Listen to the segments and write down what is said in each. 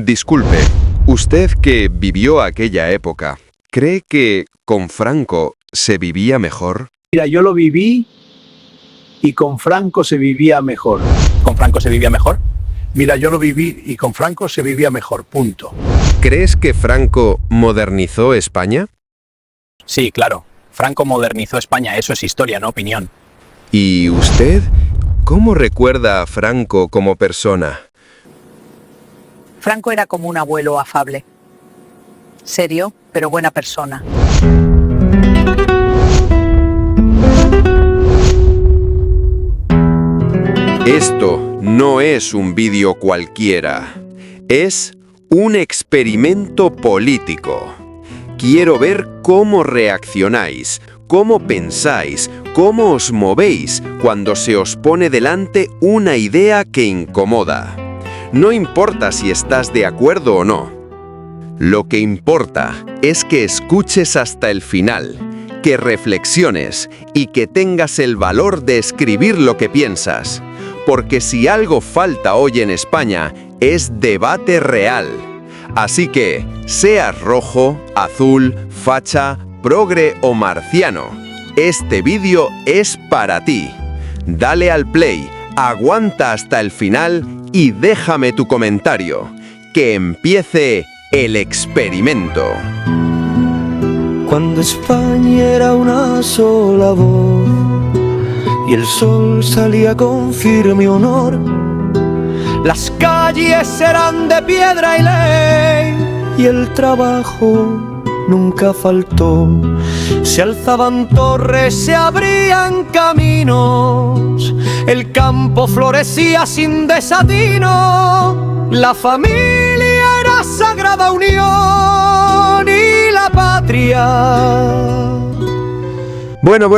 Disculpe, usted que vivió aquella época, ¿cree que con Franco se vivía mejor? Mira, yo lo viví y con Franco se vivía mejor. ¿Con Franco se vivía mejor? Mira, yo lo viví y con Franco se vivía mejor, punto. ¿Crees que Franco modernizó España? Sí, claro. Franco modernizó España, eso es historia, no opinión. ¿Y usted? ¿Cómo recuerda a Franco como persona? Franco era como un abuelo afable. Serio, pero buena persona. Esto no es un vídeo cualquiera. Es un experimento político. Quiero ver cómo reaccionáis, cómo pensáis, cómo os movéis cuando se os pone delante una idea que incomoda. No importa si estás de acuerdo o no. Lo que importa es que escuches hasta el final, que reflexiones y que tengas el valor de escribir lo que piensas. Porque si algo falta hoy en España, es debate real. Así que, seas rojo, azul, facha, progre o marciano, este vídeo es para ti. Dale al play, aguanta hasta el final y déjame tu comentario. Que empiece el experimento. Cuando España era una sola voz y el sol salía con firme honor, las calles eran de piedra y ley y el trabajo nunca faltó. Se alzaban torres, se abrían caminos, el campo florecía sin desatino, la familia era sagrada unión y la patria. Bueno,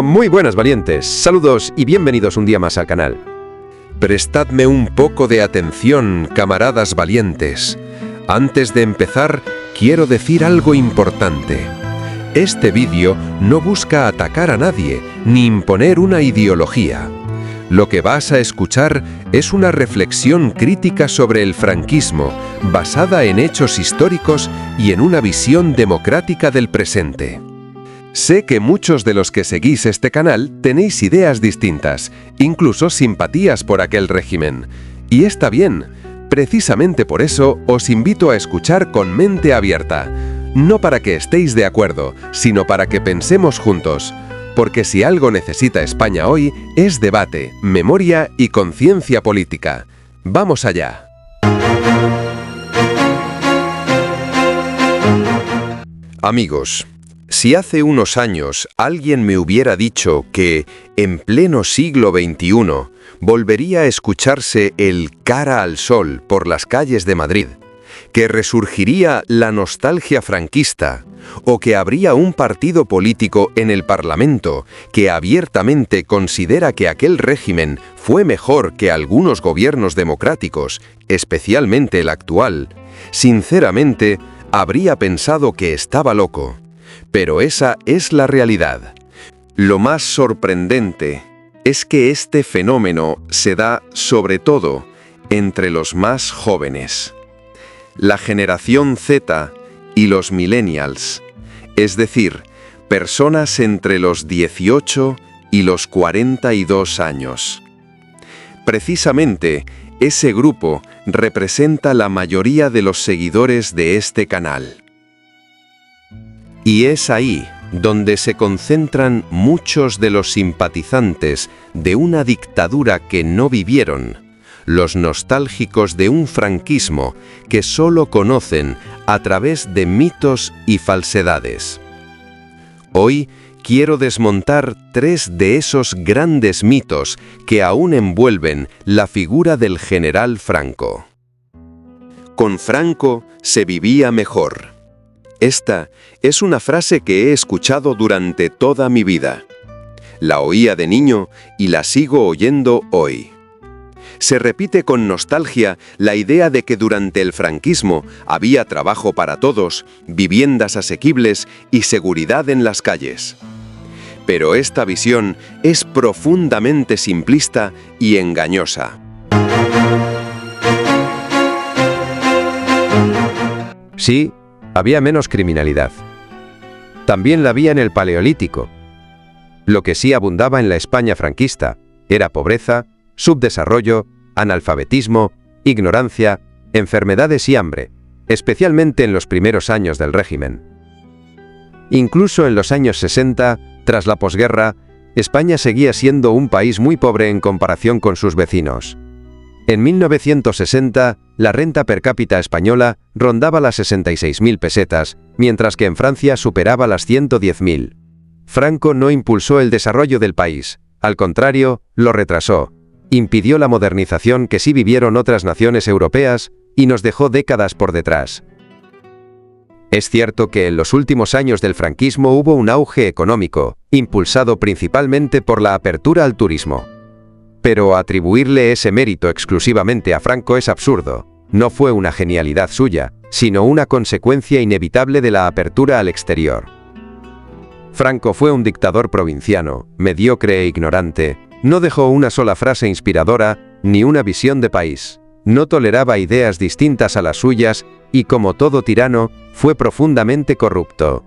muy buenas valientes. Saludos y bienvenidos un día más al canal. Prestadme un poco de atención, camaradas valientes. Antes de empezar, quiero decir algo importante. Este vídeo no busca atacar a nadie, ni imponer una ideología. Lo que vas a escuchar es una reflexión crítica sobre el franquismo, basada en hechos históricos y en una visión democrática del presente. Sé que muchos de los que seguís este canal tenéis ideas distintas, incluso simpatías por aquel régimen. Y está bien. Precisamente por eso os invito a escuchar con mente abierta. No para que estéis de acuerdo, sino para que pensemos juntos. Porque si algo necesita España hoy, es debate, memoria y conciencia política. ¡Vamos allá! Amigos, si hace unos años alguien me hubiera dicho que, en pleno siglo XXI, volvería a escucharse el Cara al Sol por las calles de Madrid, que resurgiría la nostalgia franquista, o que habría un partido político en el Parlamento que abiertamente considera que aquel régimen fue mejor que algunos gobiernos democráticos, especialmente el actual, sinceramente, habría pensado que estaba loco. Pero esa es la realidad. Lo más sorprendente es que este fenómeno se da sobre todo entre los más jóvenes. La generación Z y los millennials, es decir, personas entre los 18 y los 42 años. Precisamente, ese grupo representa la mayoría de los seguidores de este canal. Y es ahí donde se concentran muchos de los simpatizantes de una dictadura que no vivieron, los nostálgicos de un franquismo que solo conocen a través de mitos y falsedades. Hoy quiero desmontar 3 de esos grandes mitos que aún envuelven la figura del general Franco. Con Franco se vivía mejor. Esta es una frase que he escuchado durante toda mi vida. La oía de niño y la sigo oyendo hoy. Se repite con nostalgia la idea de que durante el franquismo había trabajo para todos, viviendas asequibles y seguridad en las calles. Pero esta visión es profundamente simplista y engañosa. Sí, había menos criminalidad. También la había en el Paleolítico. Lo que sí abundaba en la España franquista era pobreza, subdesarrollo, analfabetismo, ignorancia, enfermedades y hambre, especialmente en los primeros años del régimen. Incluso en los años 60, tras la posguerra, España seguía siendo un país muy pobre en comparación con sus vecinos. En 1960, la renta per cápita española rondaba las 66.000 pesetas, mientras que en Francia superaba las 110.000. Franco no impulsó el desarrollo del país, al contrario, lo retrasó. Impidió la modernización que sí vivieron otras naciones europeas y nos dejó décadas por detrás. Es cierto que en los últimos años del franquismo hubo un auge económico, impulsado principalmente por la apertura al turismo. Pero atribuirle ese mérito exclusivamente a Franco es absurdo. No fue una genialidad suya, sino una consecuencia inevitable de la apertura al exterior. Franco fue un dictador provinciano, mediocre e ignorante. No dejó una sola frase inspiradora, ni una visión de país. No toleraba ideas distintas a las suyas, y como todo tirano, fue profundamente corrupto.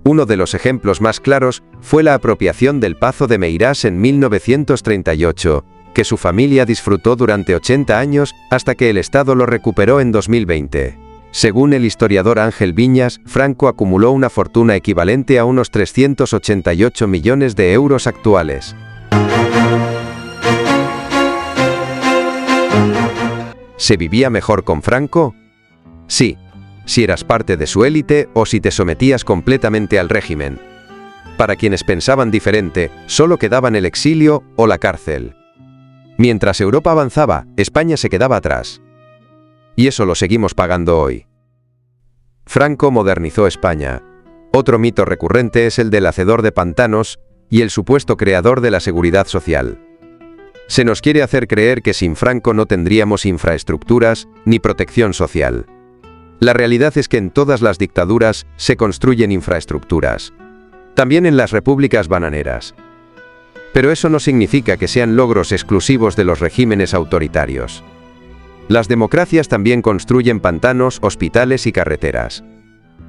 Uno de los ejemplos más claros fue la apropiación del Pazo de Meirás en 1938, que su familia disfrutó durante 80 años hasta que el Estado lo recuperó en 2020. Según el historiador Ángel Viñas, Franco acumuló una fortuna equivalente a unos 388 millones de euros actuales. ¿Se vivía mejor con Franco? Sí, si eras parte de su élite o si te sometías completamente al régimen. Para quienes pensaban diferente, solo quedaban el exilio o la cárcel. Mientras Europa avanzaba, España se quedaba atrás. Y eso lo seguimos pagando hoy. Franco modernizó España. Otro mito recurrente es el del hacedor de pantanos y el supuesto creador de la seguridad social. Se nos quiere hacer creer que sin Franco no tendríamos infraestructuras ni protección social. La realidad es que en todas las dictaduras se construyen infraestructuras. También en las repúblicas bananeras. Pero eso no significa que sean logros exclusivos de los regímenes autoritarios. Las democracias también construyen pantanos, hospitales y carreteras.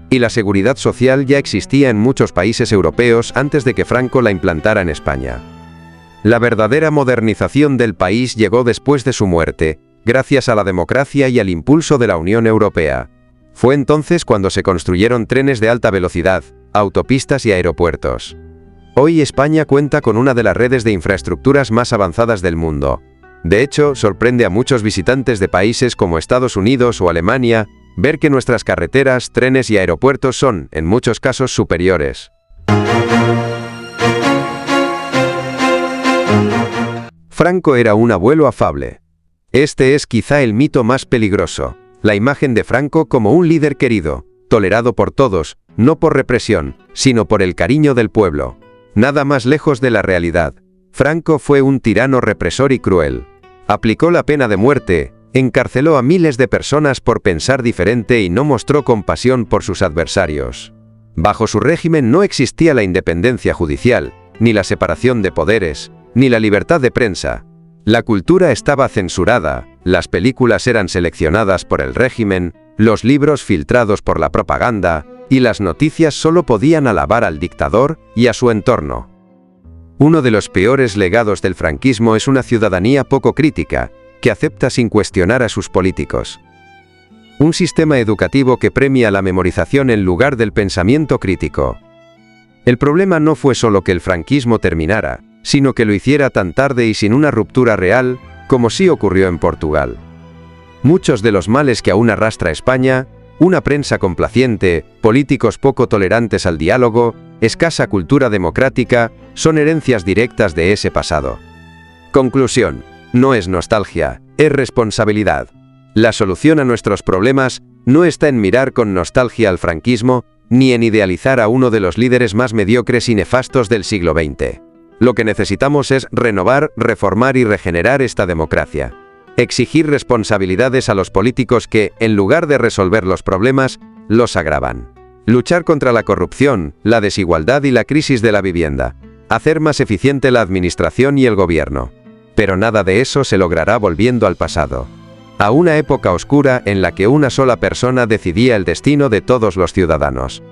Y la seguridad social ya existía en muchos países europeos antes de que Franco la implantara en España. La verdadera modernización del país llegó después de su muerte, gracias a la democracia y al impulso de la Unión Europea. Fue entonces cuando se construyeron trenes de alta velocidad, autopistas y aeropuertos. Hoy España cuenta con una de las redes de infraestructuras más avanzadas del mundo. De hecho, sorprende a muchos visitantes de países como Estados Unidos o Alemania ver que nuestras carreteras, trenes y aeropuertos son, en muchos casos, superiores. Franco era un abuelo afable. Este es quizá el mito más peligroso, la imagen de Franco como un líder querido, tolerado por todos, no por represión, sino por el cariño del pueblo. Nada más lejos de la realidad. Franco fue un tirano represor y cruel. Aplicó la pena de muerte, encarceló a miles de personas por pensar diferente y no mostró compasión por sus adversarios. Bajo su régimen no existía la independencia judicial, ni la separación de poderes, ni la libertad de prensa. La cultura estaba censurada, las películas eran seleccionadas por el régimen, los libros filtrados por la propaganda, y las noticias solo podían alabar al dictador y a su entorno. Uno de los peores legados del franquismo es una ciudadanía poco crítica, que acepta sin cuestionar a sus políticos. Un sistema educativo que premia la memorización en lugar del pensamiento crítico. El problema no fue solo que el franquismo terminara, sino que lo hiciera tan tarde y sin una ruptura real, como sí ocurrió en Portugal. Muchos de los males que aún arrastra España, una prensa complaciente, políticos poco tolerantes al diálogo, escasa cultura democrática, son herencias directas de ese pasado. Conclusión: no es nostalgia, es responsabilidad. La solución a nuestros problemas no está en mirar con nostalgia al franquismo, ni en idealizar a uno de los líderes más mediocres y nefastos del siglo XX. Lo que necesitamos es renovar, reformar y regenerar esta democracia. Exigir responsabilidades a los políticos que, en lugar de resolver los problemas, los agravan. Luchar contra la corrupción, la desigualdad y la crisis de la vivienda. Hacer más eficiente la administración y el gobierno. Pero nada de eso se logrará volviendo al pasado. a una época oscura en la que una sola persona decidía el destino de todos los ciudadanos.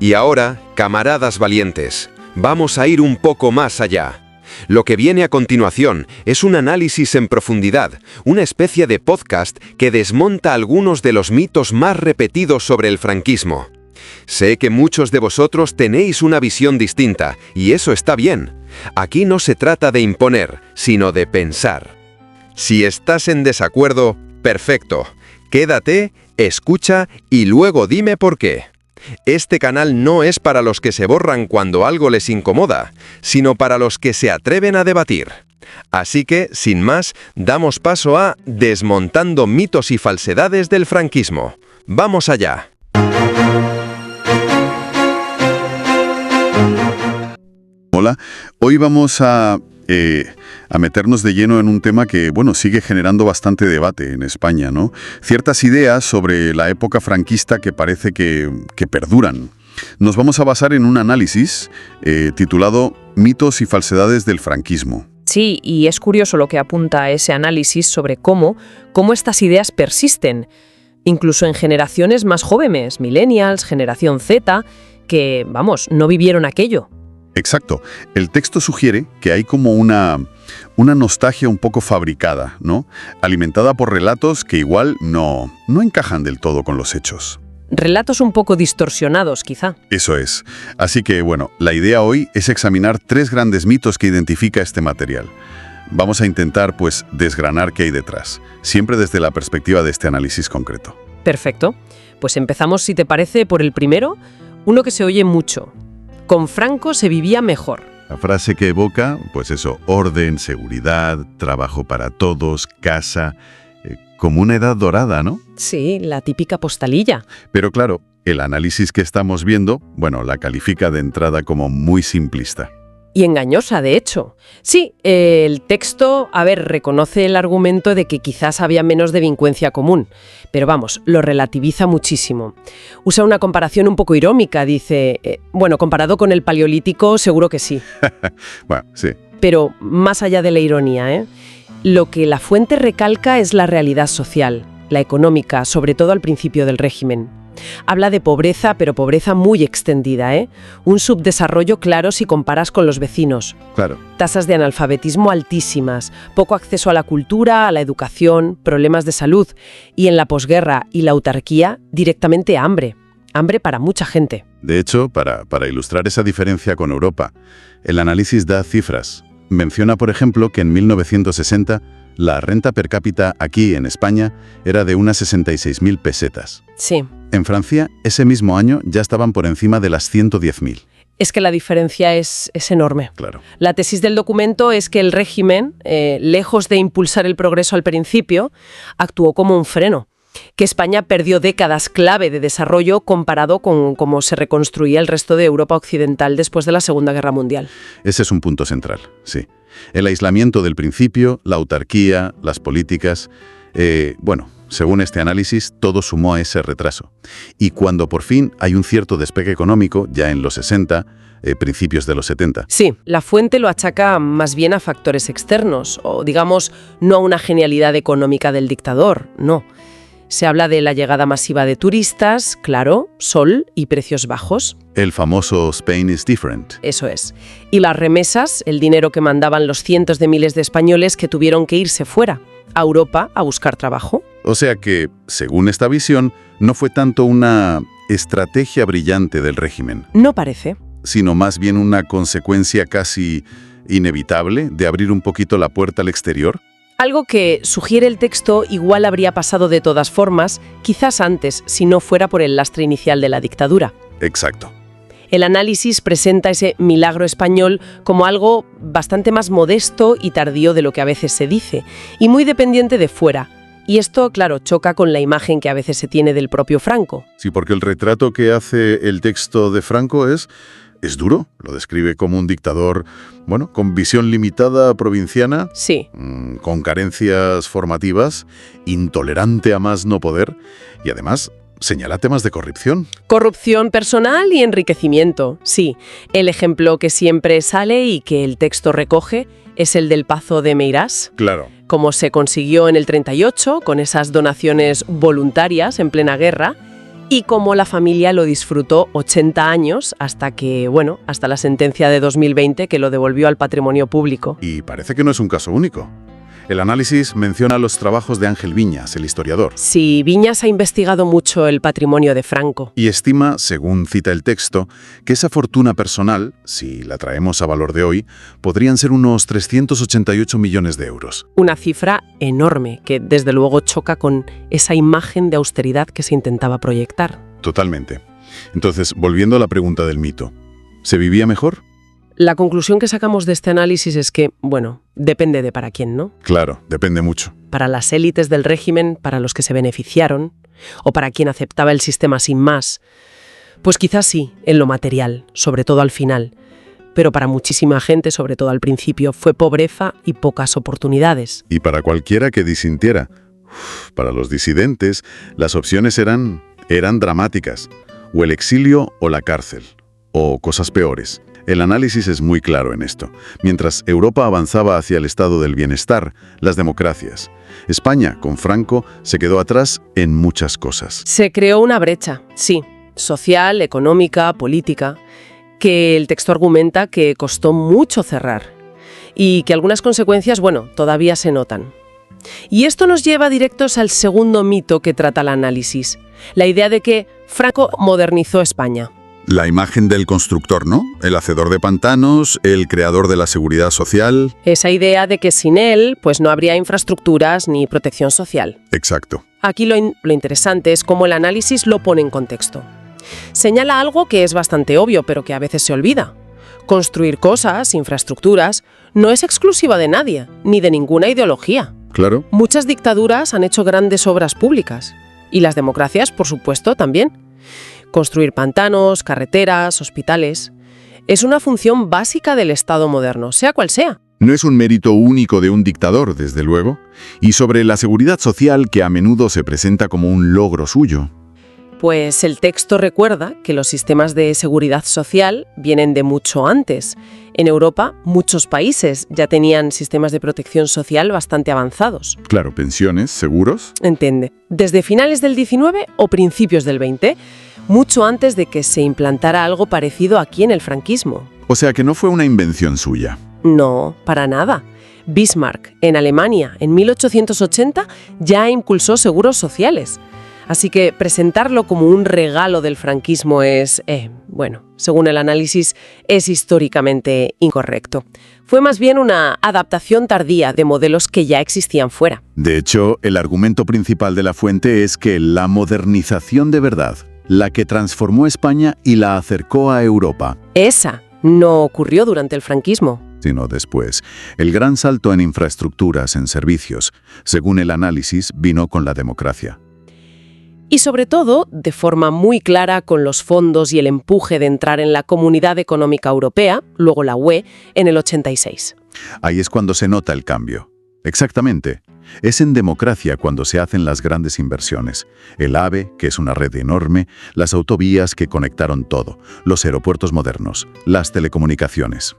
Y ahora, camaradas valientes, vamos a ir un poco más allá. Lo que viene a continuación es un análisis en profundidad, una especie de podcast que desmonta algunos de los mitos más repetidos sobre el franquismo. Sé que muchos de vosotros tenéis una visión distinta, y eso está bien. Aquí no se trata de imponer, sino de pensar. Si estás en desacuerdo, perfecto. Quédate, escucha y luego dime por qué. Este canal no es para los que se borran cuando algo les incomoda, sino para los que se atreven a debatir. Así que, sin más, damos paso a Desmontando mitos y falsedades del franquismo. ¡Vamos allá! Hola, hoy vamos a meternos de lleno en un tema que, bueno, sigue generando bastante debate en España, ¿no? Ciertas ideas sobre la época franquista que parece que perduran. Nos vamos a basar en un análisis titulado Mitos y falsedades del franquismo. Sí, y es curioso lo que apunta a ese análisis sobre cómo estas ideas persisten, incluso en generaciones más jóvenes, millennials, generación Z, que, vamos, no vivieron aquello. Exacto. El texto sugiere que hay como una nostalgia un poco fabricada, ¿no? Alimentada por relatos que igual no encajan del todo con los hechos. Relatos un poco distorsionados, quizá. Eso es. Así que, bueno, la idea hoy es examinar 3 grandes mitos que identifica este material. Vamos a intentar, pues, desgranar qué hay detrás, siempre desde la perspectiva de este análisis concreto. Perfecto. Pues empezamos, si te parece, por el primero, uno que se oye mucho. Con Franco se vivía mejor. La frase que evoca, pues eso, orden, seguridad, trabajo para todos, casa, como una edad dorada, ¿no? Sí, la típica postalilla. Pero claro, el análisis que estamos viendo, bueno, la califica de entrada como muy simplista. Y engañosa, de hecho. Sí, el texto, reconoce el argumento de que quizás había menos delincuencia común, pero vamos, lo relativiza muchísimo. Usa una comparación un poco irónica, dice, comparado con el Paleolítico, seguro que sí. Bueno, sí. Pero más allá de la ironía, lo que la fuente recalca es la realidad social, la económica, sobre todo al principio del régimen. Habla de pobreza, pero pobreza muy extendida, Un subdesarrollo claro si comparas con los vecinos. Claro. Tasas de analfabetismo altísimas, poco acceso a la cultura, a la educación, problemas de salud y en la posguerra y la autarquía, directamente hambre. Hambre para mucha gente. De hecho, para ilustrar esa diferencia con Europa, el análisis da cifras. Menciona, por ejemplo, que en 1960 la renta per cápita aquí en España era de unas 66.000 pesetas. Sí. En Francia, ese mismo año ya estaban por encima de las 110.000. Es que la diferencia es enorme. Claro. La tesis del documento es que el régimen, lejos de impulsar el progreso al principio, actuó como un freno. Que España perdió décadas clave de desarrollo comparado con cómo se reconstruía el resto de Europa occidental después de la Segunda Guerra Mundial. Ese es un punto central, sí. El aislamiento del principio, la autarquía, las políticas... según este análisis, todo sumó a ese retraso. Y cuando por fin hay un cierto despegue económico, ya en los 60, principios de los 70. Sí, la fuente lo achaca más bien a factores externos, o digamos, no a una genialidad económica del dictador, no. Se habla de la llegada masiva de turistas, claro, sol y precios bajos. El famoso Spain is different. Eso es. Y las remesas, el dinero que mandaban los cientos de miles de españoles que tuvieron que irse fuera, a Europa, a buscar trabajo. O sea que, según esta visión, no fue tanto una estrategia brillante del régimen. No parece. Sino más bien una consecuencia casi inevitable de abrir un poquito la puerta al exterior. Algo que, sugiere el texto, igual habría pasado de todas formas, quizás antes, si no fuera por el lastre inicial de la dictadura. Exacto. El análisis presenta ese milagro español como algo bastante más modesto y tardío de lo que a veces se dice, y muy dependiente de fuera. Y esto, claro, choca con la imagen que a veces se tiene del propio Franco. Sí, porque el retrato que hace el texto de Franco es duro. Lo describe como un dictador, con visión limitada provinciana. Sí. Con carencias formativas, intolerante a más no poder y además señala temas de corrupción. Corrupción personal y enriquecimiento, sí. El ejemplo que siempre sale y que el texto recoge es el del Pazo de Meirás, Claro. como se consiguió en el 38 con esas donaciones voluntarias en plena guerra y cómo la familia lo disfrutó 80 años hasta la sentencia de 2020 que lo devolvió al patrimonio público. Y parece que no es un caso único. El análisis menciona los trabajos de Ángel Viñas, el historiador, Sí, Viñas ha investigado mucho el patrimonio de Franco. y estima, según cita el texto, que esa fortuna personal, si la traemos a valor de hoy, podrían ser unos 388 millones de euros. Una cifra enorme que desde luego choca con esa imagen de austeridad que se intentaba proyectar. Totalmente. Entonces, volviendo a la pregunta del mito, ¿se vivía mejor? La conclusión que sacamos de este análisis es que, depende de para quién, ¿no? Claro, depende mucho. Para las élites del régimen, para los que se beneficiaron, o para quien aceptaba el sistema sin más, pues quizás sí, en lo material, sobre todo al final. Pero para muchísima gente, sobre todo al principio, fue pobreza y pocas oportunidades. Y para cualquiera que disintiera, para los disidentes, las opciones eran dramáticas. O el exilio o la cárcel. O cosas peores. El análisis es muy claro en esto. Mientras Europa avanzaba hacia el estado del bienestar, las democracias. España, con Franco, se quedó atrás en muchas cosas. Se creó una brecha, sí, social, económica, política, que el texto argumenta que costó mucho cerrar y que algunas consecuencias, todavía se notan. Y esto nos lleva directos al segundo mito que trata el análisis, la idea de que Franco modernizó España. La imagen del constructor, ¿no? El hacedor de pantanos, el creador de la seguridad social. Esa idea de que sin él, pues no habría infraestructuras ni protección social. Exacto. Aquí lo interesante es cómo el análisis lo pone en contexto. Señala algo que es bastante obvio, pero que a veces se olvida. Construir cosas, infraestructuras, no es exclusiva de nadie, ni de ninguna ideología. Claro. Muchas dictaduras han hecho grandes obras públicas. Y las democracias, por supuesto, también. Construir pantanos, carreteras, hospitales. Es una función básica del Estado moderno, sea cual sea. No es un mérito único de un dictador, desde luego. Y sobre la seguridad social, que a menudo se presenta como un logro suyo. Pues el texto recuerda que los sistemas de seguridad social vienen de mucho antes. En Europa, muchos países ya tenían sistemas de protección social bastante avanzados. Claro, pensiones, seguros. Entiende. Desde finales del 19 o principios del 20, mucho antes de que se implantara algo parecido aquí en el franquismo. O sea que no fue una invención suya. No, para nada. Bismarck, en Alemania, en 1880, ya impulsó seguros sociales. Así que presentarlo como un regalo del franquismo es, según el análisis, es históricamente incorrecto. Fue más bien una adaptación tardía de modelos que ya existían fuera. De hecho, el argumento principal de la fuente es que la modernización de verdad, la que transformó España y la acercó a Europa, Esa no ocurrió durante el franquismo. sino después. El gran salto en infraestructuras, en servicios, según el análisis, vino con la democracia. Y sobre todo, de forma muy clara, con los fondos y el empuje de entrar en la Comunidad Económica Europea, luego la UE, en el 86. Ahí es cuando se nota el cambio. Exactamente. Es en democracia cuando se hacen las grandes inversiones. El AVE, que es una red enorme, las autovías que conectaron todo, los aeropuertos modernos, las telecomunicaciones.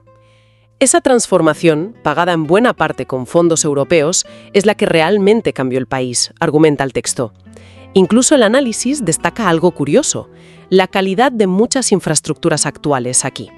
Esa transformación, pagada en buena parte con fondos europeos, es la que realmente cambió el país, argumenta el texto. Incluso el análisis destaca algo curioso, la calidad de muchas infraestructuras actuales aquí.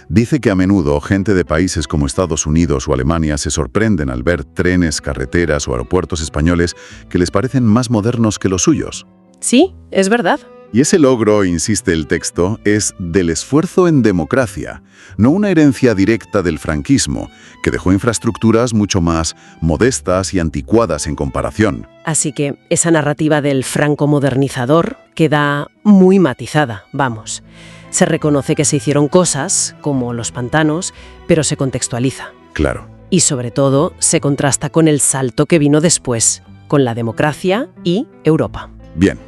Dice que a menudo gente de países como Estados Unidos o Alemania se sorprenden al ver trenes, carreteras o aeropuertos españoles que les parecen más modernos que los suyos. Sí, es verdad. Y ese logro, insiste el texto, es del esfuerzo en democracia, no una herencia directa del franquismo, que dejó infraestructuras mucho más modestas y anticuadas en comparación. Así que esa narrativa del franco modernizador queda muy matizada, vamos. Se reconoce que se hicieron cosas, como los pantanos, pero se contextualiza. Claro. Y sobre todo, se contrasta con el salto que vino después, con la democracia y Europa. Bien.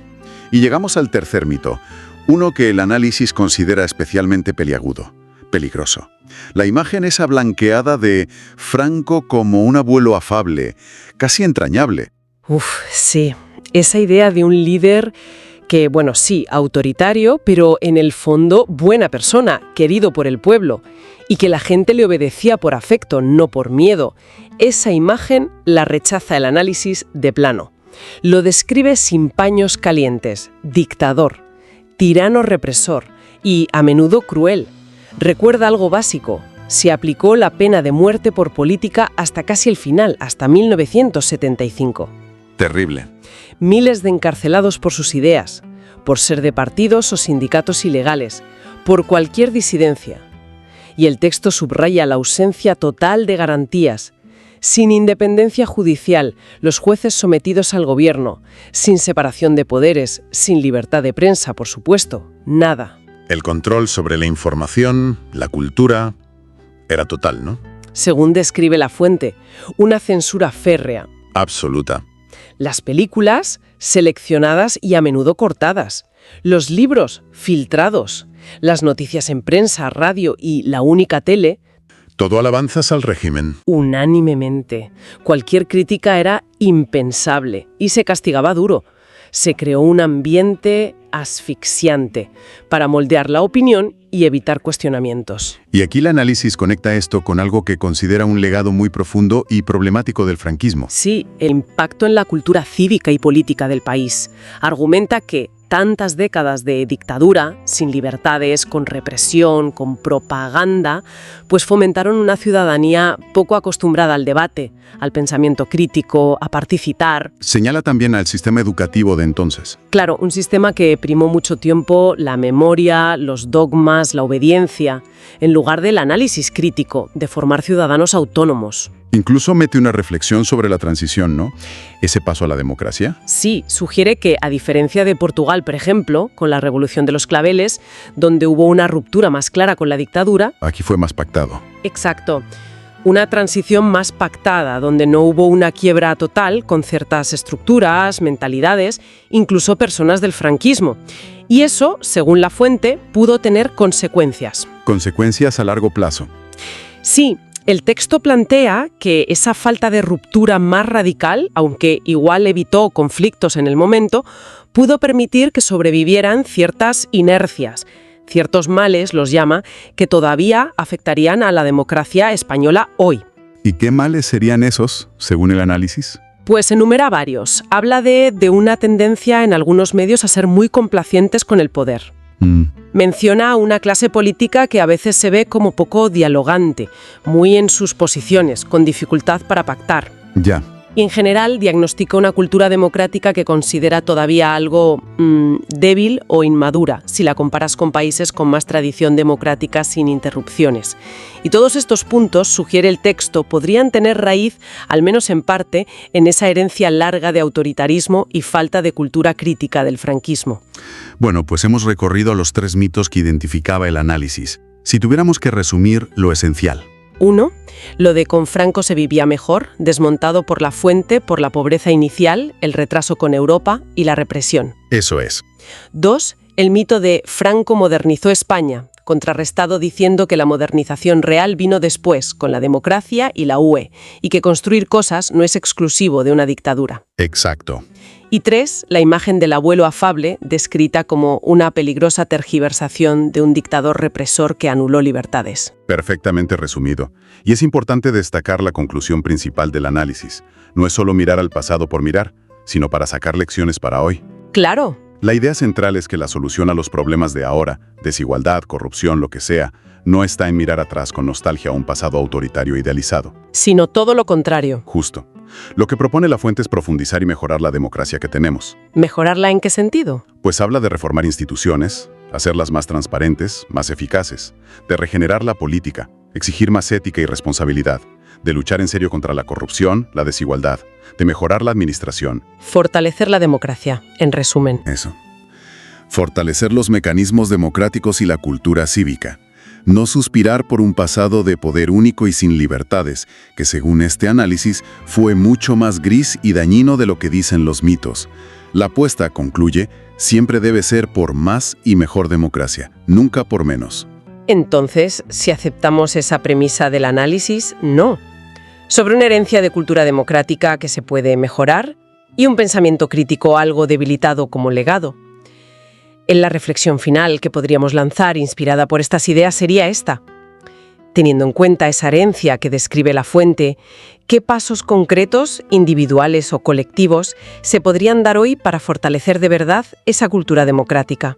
Y llegamos al tercer mito, uno que el análisis considera especialmente peliagudo, peligroso. La imagen esa blanqueada de Franco como un abuelo afable, casi entrañable. Sí, esa idea de un líder Que, bueno, sí, autoritario, pero en el fondo buena persona, querido por el pueblo, y que la gente le obedecía por afecto, no por miedo. Esa imagen la rechaza el análisis de plano. Lo describe sin paños calientes, dictador, tirano represor y, a menudo, cruel. Recuerda algo básico: se aplicó la pena de muerte por política hasta casi el final, hasta 1975. Terrible. Miles de encarcelados por sus ideas, por ser de partidos o sindicatos ilegales, por cualquier disidencia. Y el texto subraya la ausencia total de garantías. Sin independencia judicial, los jueces sometidos al gobierno, sin separación de poderes, sin libertad de prensa, por supuesto, nada. El control sobre la información, la cultura, era total, ¿no? Según describe la fuente, una censura férrea. Absoluta. Las películas, seleccionadas y a menudo cortadas. Los libros, filtrados. Las noticias en prensa, radio y la única tele. Todo alabanzas al régimen. Unánimemente. Cualquier crítica era impensable y se castigaba duro. Se creó un ambiente asfixiante para moldear la opinión y evitar cuestionamientos. Y aquí el análisis conecta esto con algo que considera un legado muy profundo y problemático del franquismo. Sí, el impacto en la cultura cívica y política del país. Argumenta que tantas décadas de dictadura, sin libertades, con represión, con propaganda, pues fomentaron una ciudadanía poco acostumbrada al debate, al pensamiento crítico, a participar. Señala también al sistema educativo de entonces. Claro, un sistema que primó mucho tiempo la memoria, los dogmas, la obediencia, en lugar del análisis crítico, de formar ciudadanos autónomos. Incluso mete una reflexión sobre la transición, ¿no? Ese paso a la democracia. Sí, sugiere que, a diferencia de Portugal, por ejemplo, con la Revolución de los Claveles, donde hubo una ruptura más clara con la dictadura... Aquí fue más pactado. Exacto. Una transición más pactada, donde no hubo una quiebra total con ciertas estructuras, mentalidades, incluso personas del franquismo. Y eso, según la fuente, pudo tener consecuencias. Consecuencias a largo plazo. Sí. El texto plantea que esa falta de ruptura más radical, aunque igual evitó conflictos en el momento, pudo permitir que sobrevivieran ciertas inercias, ciertos males, los llama, que todavía afectarían a la democracia española hoy. ¿Y qué males serían esos, según el análisis? Pues enumera varios. Habla de una tendencia en algunos medios a ser muy complacientes con el poder. Menciona a una clase política que a veces se ve como poco dialogante, muy en sus posiciones, con dificultad para pactar. Ya. Y en general diagnostica una cultura democrática que considera todavía algo débil o inmadura, si la comparas con países con más tradición democrática sin interrupciones. Y todos estos puntos, sugiere el texto, podrían tener raíz, al menos en parte, en esa herencia larga de autoritarismo y falta de cultura crítica del franquismo. Bueno, pues hemos recorrido los 3 mitos que identificaba el análisis. Si tuviéramos que resumir lo esencial. 1. Lo de con Franco se vivía mejor, desmontado por la fuente, por la pobreza inicial, el retraso con Europa y la represión. Eso es. 2. El mito de Franco modernizó España, contrarrestado diciendo que la modernización real vino después, con la democracia y la UE, y que construir cosas no es exclusivo de una dictadura. Exacto. Y 3, la imagen del abuelo afable, descrita como una peligrosa tergiversación de un dictador represor que anuló libertades. Perfectamente resumido. Y es importante destacar la conclusión principal del análisis. No es solo mirar al pasado por mirar, sino para sacar lecciones para hoy. ¡Claro! La idea central es que la solución a los problemas de ahora, desigualdad, corrupción, lo que sea, no está en mirar atrás con nostalgia a un pasado autoritario idealizado. Sino todo lo contrario. Justo. Lo que propone la fuente es profundizar y mejorar la democracia que tenemos. ¿Mejorarla en qué sentido? Pues habla de reformar instituciones, hacerlas más transparentes, más eficaces, de regenerar la política, exigir más ética y responsabilidad, de luchar en serio contra la corrupción, la desigualdad, de mejorar la administración. Fortalecer la democracia, en resumen. Eso. Fortalecer los mecanismos democráticos y la cultura cívica. No suspirar por un pasado de poder único y sin libertades, que según este análisis fue mucho más gris y dañino de lo que dicen los mitos. La apuesta, concluye, siempre debe ser por más y mejor democracia, nunca por menos. Entonces, si aceptamos esa premisa del análisis, no. Sobre una herencia de cultura democrática que se puede mejorar y un pensamiento crítico algo debilitado como legado. En la reflexión final que podríamos lanzar, inspirada por estas ideas, sería esta. Teniendo en cuenta esa herencia que describe la fuente, ¿qué pasos concretos, individuales o colectivos, se podrían dar hoy para fortalecer de verdad esa cultura democrática?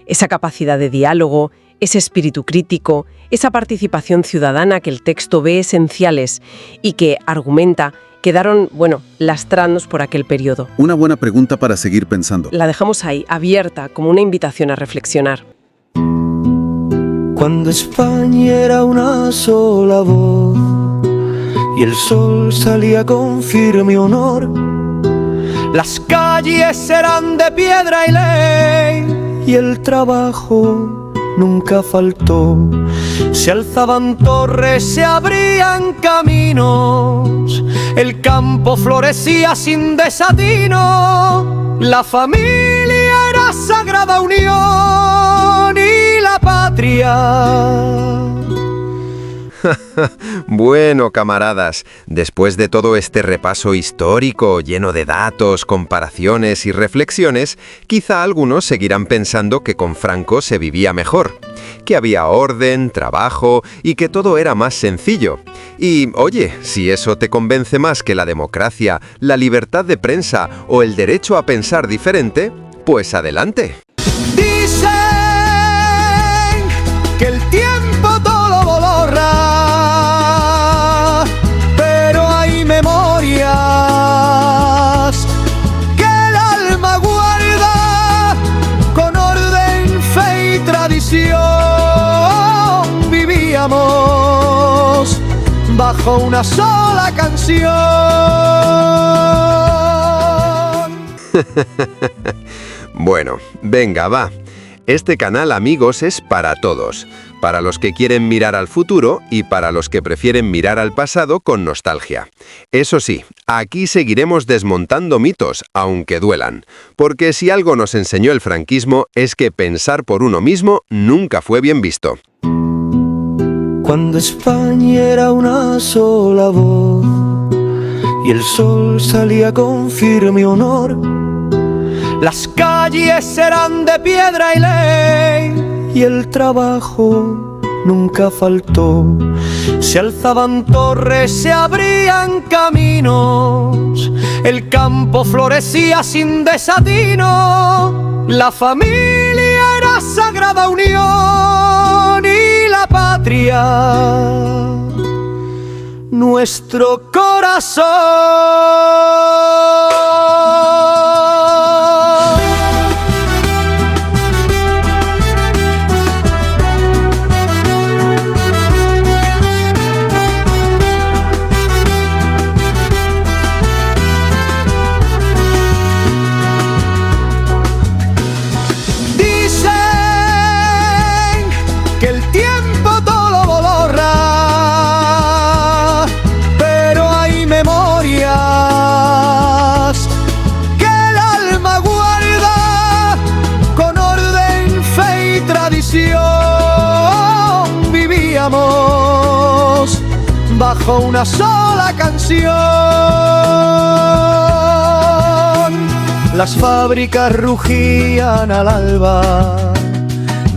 Esa capacidad de diálogo, ese espíritu crítico, esa participación ciudadana que el texto ve esenciales y que, argumenta, quedaron, lastrándonos por aquel periodo. Una buena pregunta para seguir pensando. La dejamos ahí, abierta, como una invitación a reflexionar. Cuando España era una sola voz y el sol salía con firme honor, las calles eran de piedra y ley y el trabajo nunca faltó. Se alzaban torres, se abrían caminos, el campo florecía sin desatino, la familia era sagrada unión y la patria. Bueno, camaradas, después de todo este repaso histórico lleno de datos, comparaciones y reflexiones, quizá algunos seguirán pensando que con Franco se vivía mejor, que había orden, trabajo y que todo era más sencillo. Y, oye, si eso te convence más que la democracia, la libertad de prensa o el derecho a pensar diferente, pues adelante. Dicen que el tiempo todo lo borra, pero hay memorias que el alma guarda con orden, fe y tradición. Vivíamos bajo una sola canción. Bueno, venga, va. Este canal, amigos, es para todos. Para los que quieren mirar al futuro y para los que prefieren mirar al pasado con nostalgia. Eso sí, aquí seguiremos desmontando mitos, aunque duelan. Porque si algo nos enseñó el franquismo es que pensar por uno mismo nunca fue bien visto. Cuando España era una sola voz y el sol salía con firme honor, las calles eran de piedra y ley y el trabajo nunca faltó. Se alzaban torres, se abrían caminos, el campo florecía sin desatino, la familia era sagrada unión y la patria nuestro corazón. Vivíamos bajo una sola canción. Las fábricas rugían al alba,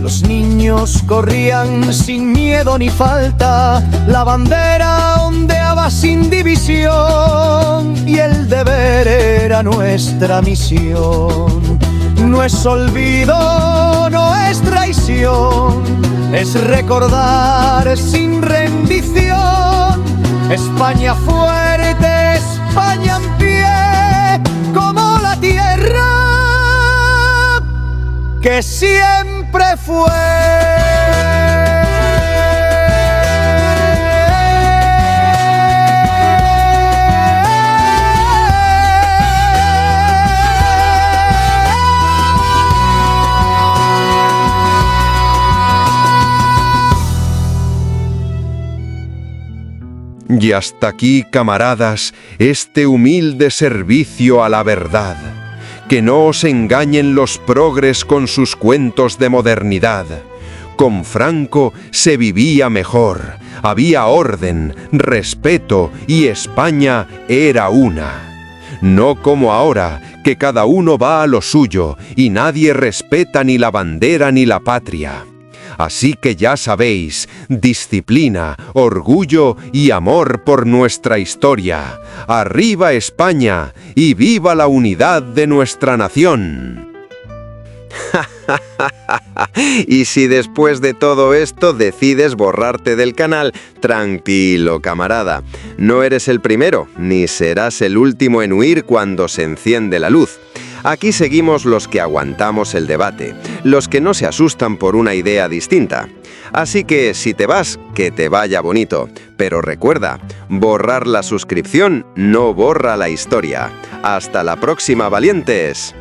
los niños corrían sin miedo ni falta, la bandera ondeaba sin división y el deber era nuestra misión. No es olvido, no es traición, es recordar sin rendición. España fuerte, España en pie, como la tierra que siempre fue. Y hasta aquí, camaradas, este humilde servicio a la verdad. Que no os engañen los progres con sus cuentos de modernidad. Con Franco se vivía mejor, había orden, respeto y España era una. No como ahora, que cada uno va a lo suyo y nadie respeta ni la bandera ni la patria. Así que ya sabéis, disciplina, orgullo y amor por nuestra historia. ¡Arriba España y viva la unidad de nuestra nación! Y si después de todo esto decides borrarte del canal, tranquilo, camarada. No eres el primero, ni serás el último en huir cuando se enciende la luz. Aquí seguimos los que aguantamos el debate, los que no se asustan por una idea distinta. Así que si te vas, que te vaya bonito. Pero recuerda, borrar la suscripción no borra la historia. ¡Hasta la próxima, valientes!